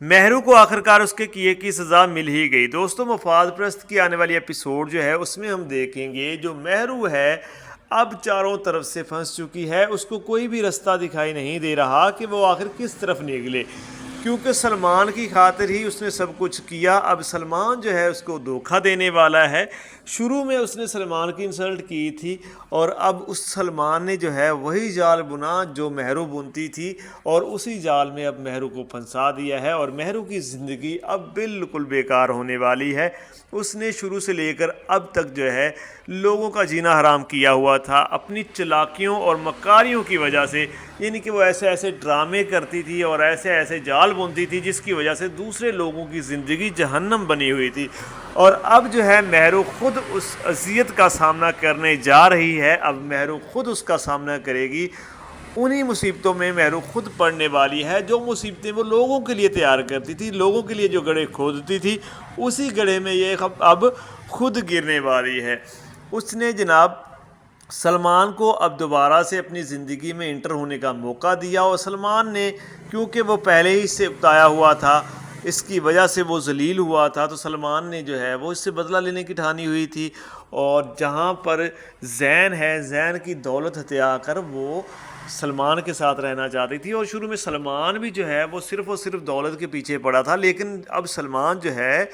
مہرو کو آخرکار اس کے کیے کی سزا مل ہی گئی۔ دوستوں، مفاد پرست کی آنے والی ایپیسوڈ جو ہے اس میں ہم دیکھیں گے جو مہرو ہے اب چاروں طرف سے پھنس چکی ہے، اس کو کوئی بھی رستہ دکھائی نہیں دے رہا کہ وہ آخر کس طرف نکلے، کیونکہ سلمان کی خاطر ہی اس نے سب کچھ کیا۔ اب سلمان جو ہے اس کو دھوکہ دینے والا ہے۔ شروع میں اس نے سلمان کی انسلٹ کی تھی اور اب اس سلمان نے جو ہے وہی جال بنا جو مہرو بنتی تھی، اور اسی جال میں اب مہرو کو پھنسا دیا ہے، اور مہرو کی زندگی اب بالکل بیکار ہونے والی ہے۔ اس نے شروع سے لے کر اب تک جو ہے لوگوں کا جینا حرام کیا ہوا تھا اپنی چلاکیوں اور مکاریوں کی وجہ سے، یعنی کہ وہ ایسے ایسے ڈرامے کرتی تھی اور ایسے ایسے جال بنتی تھی جس کی وجہ سے دوسرے لوگوں کی زندگی جہنم بنی ہوئی تھی، اور اب جو ہے مہرو خود اس اذیت کا سامنا کرنے جا رہی ہے۔ اب مہرو خود اس کا سامنا کرے گی، انہی مصیبتوں میں مہرو خود پڑنے والی ہے جو مصیبتیں وہ لوگوں کے لیے تیار کرتی تھی، لوگوں کے لیے جو گڑھے کھودتی تھی اسی گڑھے میں یہ اب خود گرنے والی ہے۔ اس نے جناب سلمان کو اب دوبارہ سے اپنی زندگی میں انٹر ہونے کا موقع دیا، اور سلمان نے کیونکہ وہ پہلے ہی سے اکتایا ہوا تھا، اس کی وجہ سے وہ ذلیل ہوا تھا، تو سلمان نے جو ہے وہ اس سے بدلہ لینے کی ٹھانی ہوئی تھی، اور جہاں پر زین ہے، زین کی دولت ہتھیا کر وہ سلمان کے ساتھ رہنا چاہتی تھی، اور شروع میں سلمان بھی جو ہے وہ صرف اور صرف دولت کے پیچھے پڑا تھا، لیکن اب سلمان جو ہے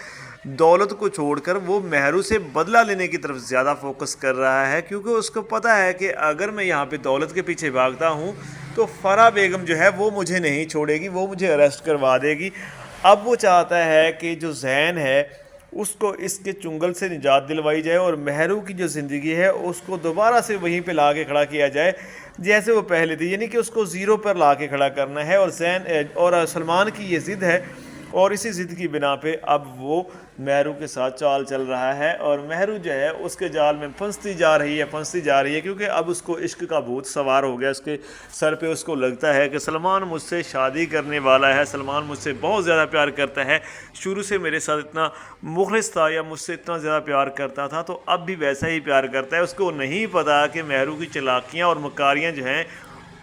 دولت کو چھوڑ کر وہ مہرو سے بدلہ لینے کی طرف زیادہ فوکس کر رہا ہے، کیونکہ اس کو پتہ ہے کہ اگر میں یہاں پہ دولت کے پیچھے بھاگتا ہوں تو فرح بیگم جو ہے وہ مجھے نہیں چھوڑے گی، وہ مجھے اریسٹ کروا دے گی۔ اب وہ چاہتا ہے کہ جو زین ہے اس کو اس کے چنگل سے نجات دلوائی جائے، اور مہرو کی جو زندگی ہے اس کو دوبارہ سے وہیں پہ لا کے کھڑا کیا جائے جیسے وہ پہلے تھی، یعنی کہ اس کو زیرو پر لا کے کھڑا کرنا ہے، اور زین اور سلمان کی یہ ضد ہے، اور اسی ضد کی بنا پہ اب وہ مہرو کے ساتھ چال چل رہا ہے، اور مہرو جو ہے اس کے جال میں پھنستی جا رہی ہے کیونکہ اب اس کو عشق کا بھوت سوار ہو گیا اس کے سر پہ۔ اس کو لگتا ہے کہ سلمان مجھ سے شادی کرنے والا ہے، سلمان مجھ سے بہت زیادہ پیار کرتا ہے، شروع سے میرے ساتھ اتنا مخلص تھا یا مجھ سے اتنا زیادہ پیار کرتا تھا تو اب بھی ویسا ہی پیار کرتا ہے۔ اس کو نہیں پتا کہ مہرو کی چلاکیاں اور مکاریاں جو ہیں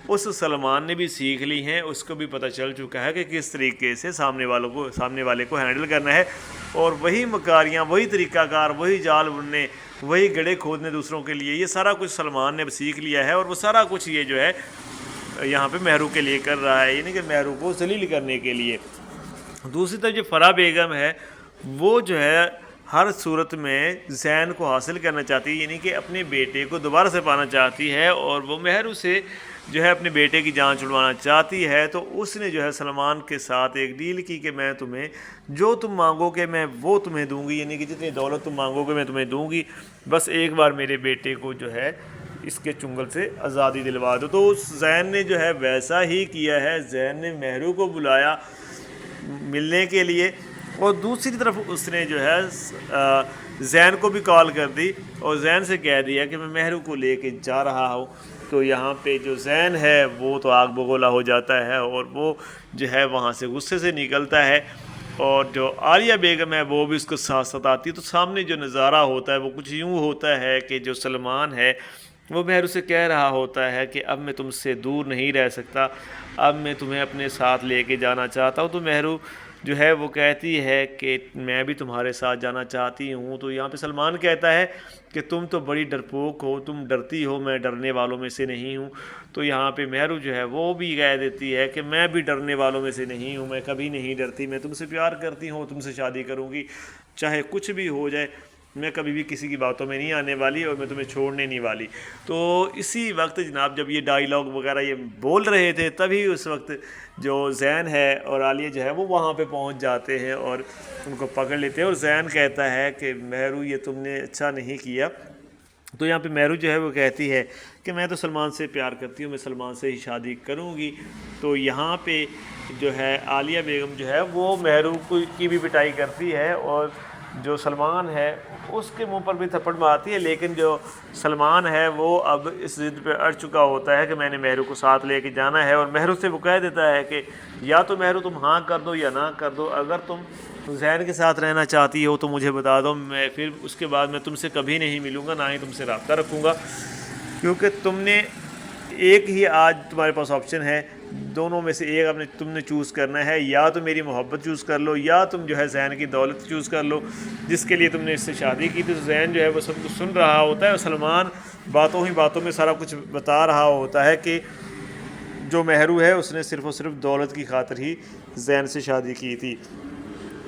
اس سلمان نے بھی سیکھ لی ہیں، اس کو بھی پتہ چل چکا ہے کہ کس طریقے سے سامنے والے کو ہینڈل کرنا ہے، اور وہی مکاریاں، وہی طریقہ کار، وہی جال بننے، وہی گڑھے کھودنے دوسروں کے لیے، یہ سارا کچھ سلمان نے سیکھ لیا ہے، اور وہ سارا کچھ یہ جو ہے یہاں پہ مہرو کے لیے کر رہا ہے، یعنی کہ مہرو کو ذلیل کرنے کے لیے۔ دوسری طرف جو فرح بیگم ہے وہ جو ہے ہر صورت میں زین کو حاصل کرنا چاہتی ہے، یعنی کہ اپنے بیٹے کو دوبارہ سے پانا چاہتی ہے، اور وہ مہرو سے جو ہے اپنے بیٹے کی جان چھڑوانا چاہتی ہے، تو اس نے جو ہے سلمان کے ساتھ ایک ڈیل کی کہ میں تمہیں جو تم مانگو گے میں وہ تمہیں دوں گی، یعنی کہ جتنی دولت تم مانگو گے میں تمہیں دوں گی، بس ایک بار میرے بیٹے کو جو ہے اس کے چنگل سے آزادی دلوا دو۔ تو اس زین نے جو ہے ویسا ہی کیا ہے، زین نے مہرو کو بلایا ملنے کے لیے، اور دوسری طرف اس نے جو ہے زین کو بھی کال کر دی اور زین سے کہہ دیا کہ میں مہرو کو لے کے جا رہا ہوں۔ تو یہاں پہ جو زین ہے وہ تو آگ بگولا ہو جاتا ہے، اور وہ جو ہے وہاں سے غصے سے نکلتا ہے، اور جو عالیہ بیگم ہے وہ بھی اس کو ساتھ ساتھ آتی ہے۔ تو سامنے جو نظارہ ہوتا ہے وہ کچھ یوں ہوتا ہے کہ جو سلمان ہے وہ مہرو سے کہہ رہا ہوتا ہے کہ اب میں تم سے دور نہیں رہ سکتا، اب میں تمہیں اپنے ساتھ لے کے جانا چاہتا ہوں۔ تو مہرو جو ہے وہ کہتی ہے کہ میں بھی تمہارے ساتھ جانا چاہتی ہوں۔ تو یہاں پہ سلمان کہتا ہے کہ تم تو بڑی ڈرپوک ہو، تم ڈرتی ہو، میں ڈرنے والوں میں سے نہیں ہوں۔ تو یہاں پہ مہرو جو ہے وہ بھی کہہ دیتی ہے کہ میں بھی ڈرنے والوں میں سے نہیں ہوں، میں کبھی نہیں ڈرتی، میں تم سے پیار کرتی ہوں، تم سے شادی کروں گی، چاہے کچھ بھی ہو جائے، میں کبھی بھی کسی کی باتوں میں نہیں آنے والی، اور میں تمہیں چھوڑنے نہیں والی۔ تو اسی وقت جناب جب یہ ڈائیلاگ وغیرہ یہ بول رہے تھے تبھی اس وقت جو زین ہے اور عالیہ جو ہے وہ وہاں پہ پہنچ جاتے ہیں اور ان کو پکڑ لیتے ہیں، اور زین کہتا ہے کہ مہرو یہ تم نے اچھا نہیں کیا۔ تو یہاں پہ مہرو جو ہے وہ کہتی ہے کہ میں تو سلمان سے پیار کرتی ہوں، میں سلمان سے ہی شادی کروں گی۔ تو یہاں پہ جو ہے عالیہ بیگم جو ہے وہ مہرو کی بھی پٹائی کرتی ہے، اور جو سلمان ہے اس کے منہ پر بھی تھپڑ مارتی ہے، لیکن جو سلمان ہے وہ اب اس ضد پہ اڑ چکا ہوتا ہے کہ میں نے مہرو کو ساتھ لے کے جانا ہے، اور مہرو سے وہ کہہ دیتا ہے کہ یا تو مہرو تم ہاں کر دو یا نہ کر دو، اگر تم زین کے ساتھ رہنا چاہتی ہو تو مجھے بتا دو، میں پھر اس کے بعد میں تم سے کبھی نہیں ملوں گا، نہ ہی تم سے رابطہ رکھوں گا، کیونکہ تم نے ایک ہی آج تمہارے پاس آپشن ہے دونوں میں سے ایک تم نے چوز کرنا ہے، یا تو میری محبت چوز کر لو یا تم جو ہے زین کی دولت چوز کر لو جس کے لیے تم نے اس سے شادی کی تھی۔ تو زین جو ہے وہ سب کچھ سن رہا ہوتا ہے اور سلمان باتوں ہی باتوں میں سارا کچھ بتا رہا ہوتا ہے کہ جو مہرو ہے اس نے صرف اور صرف دولت کی خاطر ہی زین سے شادی کی تھی۔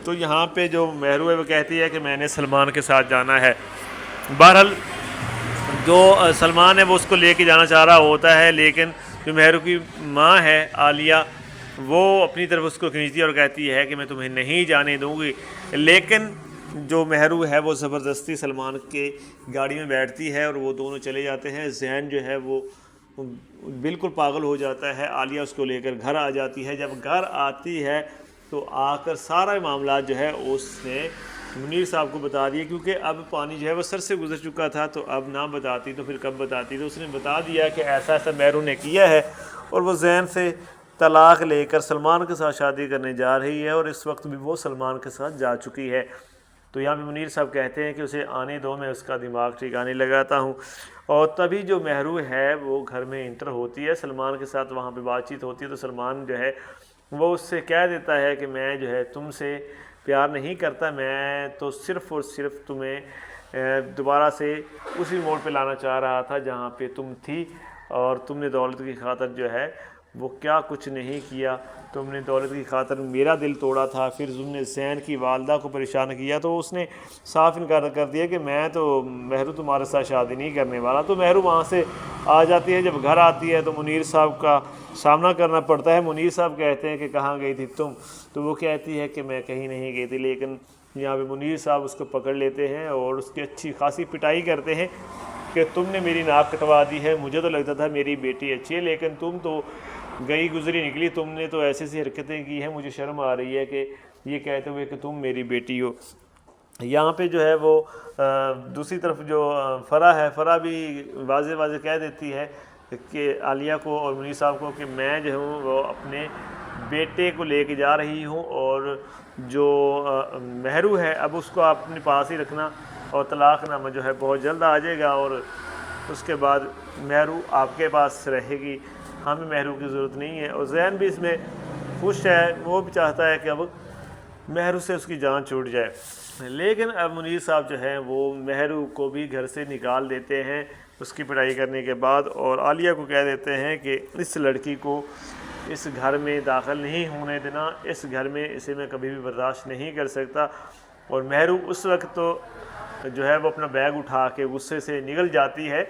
تو یہاں پہ جو مہرو ہے وہ کہتی ہے کہ میں نے سلمان کے ساتھ جانا ہے۔ بہرحال جو سلمان ہے وہ اس کو لے کے جانا چاہ رہا ہوتا ہے، لیکن جو مہرو کی ماں ہے عالیہ وہ اپنی طرف اس کو کھینچتی ہے اور کہتی ہے کہ میں تمہیں نہیں جانے دوں گی۔ لیکن جو مہرو ہے وہ زبردستی سلمان کے گاڑی میں بیٹھتی ہے اور وہ دونوں چلے جاتے ہیں۔ زین جو ہے وہ بالکل پاگل ہو جاتا ہے، عالیہ اس کو لے کر گھر آ جاتی ہے۔ جب گھر آتی ہے تو آ کر سارا معاملات جو ہے اس نے منیر صاحب کو بتا دیا، کیونکہ اب پانی جو ہے وہ سر سے گزر چکا تھا، تو اب نہ بتاتی تو پھر کب بتاتی۔ تو اس نے بتا دیا کہ ایسا ایسا مہرو نے کیا ہے اور وہ زین سے طلاق لے کر سلمان کے ساتھ شادی کرنے جا رہی ہے، اور اس وقت بھی وہ سلمان کے ساتھ جا چکی ہے۔ تو یہاں پہ منیر صاحب کہتے ہیں کہ اسے آنے دو، میں اس کا دماغ ٹھکانے لگاتا ہوں۔ اور تبھی جو مہرو ہے وہ گھر میں انٹر ہوتی ہے، سلمان کے ساتھ وہاں پہ بات چیت ہوتی ہے۔ تو سلمان جو ہے وہ اس سے کہہ دیتا ہے کہ میں جو ہے تم سے پیار نہیں کرتا، میں تو صرف اور صرف تمہیں دوبارہ سے اسی موڑ پہ لانا چاہ رہا تھا جہاں پہ تم تھی، اور تم نے دولت کی خاطر جو ہے وہ کیا کچھ نہیں کیا، تم نے دولت کی خاطر میرا دل توڑا تھا، پھر تم نے زین کی والدہ کو پریشان کیا۔ تو اس نے صاف انکار کر دیا کہ میں تو مہرو تمہارے ساتھ شادی نہیں کرنے والا۔ تو مہرو وہاں سے آ جاتی ہے، جب گھر آتی ہے تو منیر صاحب کا سامنا کرنا پڑتا ہے۔ منیر صاحب کہتے ہیں کہ کہاں گئی تھی تم؟ تو وہ کہتی ہے کہ میں کہیں نہیں گئی تھی، لیکن یہاں پہ منیر صاحب اس کو پکڑ لیتے ہیں اور اس کی اچھی خاصی پٹائی کرتے ہیں کہ تم نے میری ناک کٹوا دی ہے، مجھے تو لگتا تھا میری بیٹی اچھی ہے، لیکن تم تو گئی گزری نکلی، تم نے تو ایسی ایسی حرکتیں کی ہیں، مجھے شرم آ رہی ہے کہ یہ کہتے ہوئے کہ تم میری بیٹی ہو۔ یہاں پہ جو ہے وہ دوسری طرف جو فرح ہے، فرح بھی واضح واضح کہہ دیتی ہے کہ عالیہ کو اور منیر صاحب کو کہ میں جو ہوں وہ اپنے بیٹے کو لے کے جا رہی ہوں، اور جو مہرو ہے اب اس کو آپ اپنے پاس ہی رکھنا، اور طلاق نامہ جو ہے بہت جلد آ جائے گا، اور اس کے بعد مہرو آپ کے پاس رہے گی، ہمیں مہرو کی ضرورت نہیں ہے۔ اور زین بھی اس میں خوش ہے، وہ بھی چاہتا ہے کہ اب مہرو سے اس کی جان چھوٹ جائے۔ لیکن اب منیر صاحب جو ہیں وہ مہرو کو بھی گھر سے نکال دیتے ہیں اس کی پڑھائی کرنے کے بعد، اور عالیہ کو کہہ دیتے ہیں کہ اس لڑکی کو اس گھر میں داخل نہیں ہونے دینا، اس گھر میں اسے میں کبھی بھی برداشت نہیں کر سکتا۔ اور مہرو اس وقت تو جو ہے وہ اپنا بیگ اٹھا کے غصے سے نکل جاتی ہے،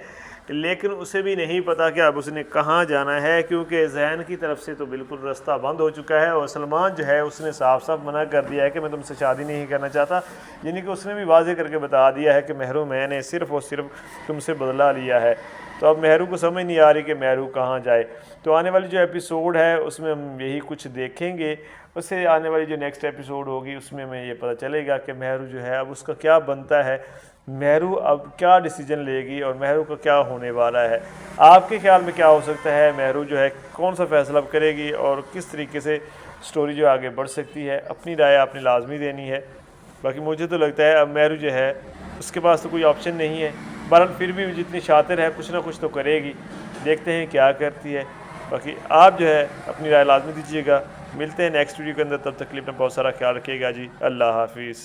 لیکن اسے بھی نہیں پتا کہ اب اس نے کہاں جانا ہے، کیونکہ زین کی طرف سے تو بالکل راستہ بند ہو چکا ہے، اور سلمان جو ہے اس نے صاف صاف منع کر دیا ہے کہ میں تم سے شادی نہیں کرنا چاہتا، یعنی کہ اس نے بھی واضح کر کے بتا دیا ہے کہ مہرو میں نے صرف اور صرف تم سے بدلہ لیا ہے۔ تو اب مہرو کو سمجھ نہیں آ رہی کہ مہرو کہاں جائے۔ تو آنے والی جو ایپیسوڈ ہے اس میں ہم یہی کچھ دیکھیں گے، اس سے آنے والی جو نیکسٹ ایپیسوڈ ہوگی اس میں ہمیں یہ پتہ چلے گا کہ مہرو جو ہے اب اس کا کیا بنتا ہے، مہرو اب کیا ڈیسیجن لے گی اور مہرو کا کیا ہونے والا ہے۔ آپ کے خیال میں کیا ہو سکتا ہے، مہرو جو ہے کون سا فیصلہ اب کرے گی اور کس طریقے سے سٹوری جو آگے بڑھ سکتی ہے؟ اپنی رائے آپ نے لازمی دینی ہے۔ باقی مجھے تو لگتا ہے اب مہرو جو ہے اس کے پاس تو کوئی آپشن نہیں ہے، بہرحال پھر بھی جتنی شاطر ہے کچھ نہ کچھ تو کرے گی، دیکھتے ہیں کیا کرتی ہے۔ باقی آپ جو ہے اپنی رائے لازمی دیجیے گا۔ ملتے ہیں نیکسٹ ویڈیو کے اندر، تب تک کے لیے اپنا بہت سارا خیال رکھیے گا جی۔ اللہ حافظ۔